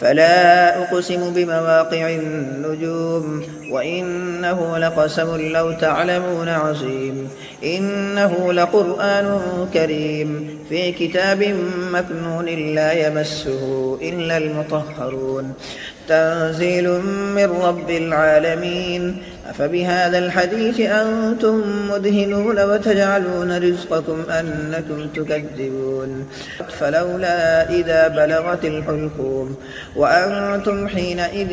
فلا أقسم بمواقع النجوم وإنه لقسم لو تعلمون عظيم إنه لقرآن كريم في كتاب مكنون لا يمسه إلا المطهرون تنزيل من رب العالمين أفبهذا الحديث أنتم مدهنون وتجعلون رزقكم أنكم تكذبون فلولا إذا بلغت الحلقوم وأنتم حينئذ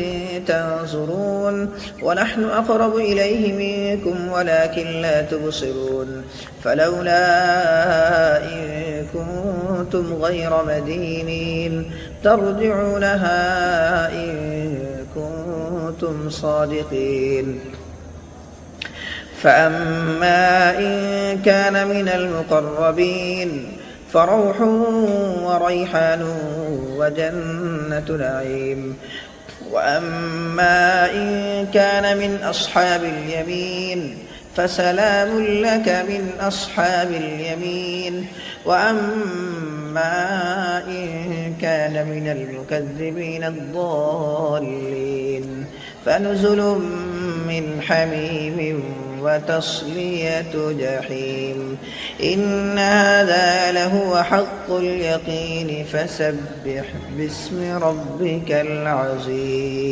تنظرون ونحن أقرب إليه منكم ولكن لا تبصرون فلولا إن كنتم غير مدينين ترجعونها إن كنتم صادقين فأما إن كان من المقربين فروح وريحان وجنة نعيم وأما إن كان من أصحاب اليمين فسلام لك من أصحاب اليمين وأما إن كان من المكذبين الضالين فنزل من حميم وتصلية جحيم إن هذا لهو حق اليقين فسبح باسم ربك العظيم.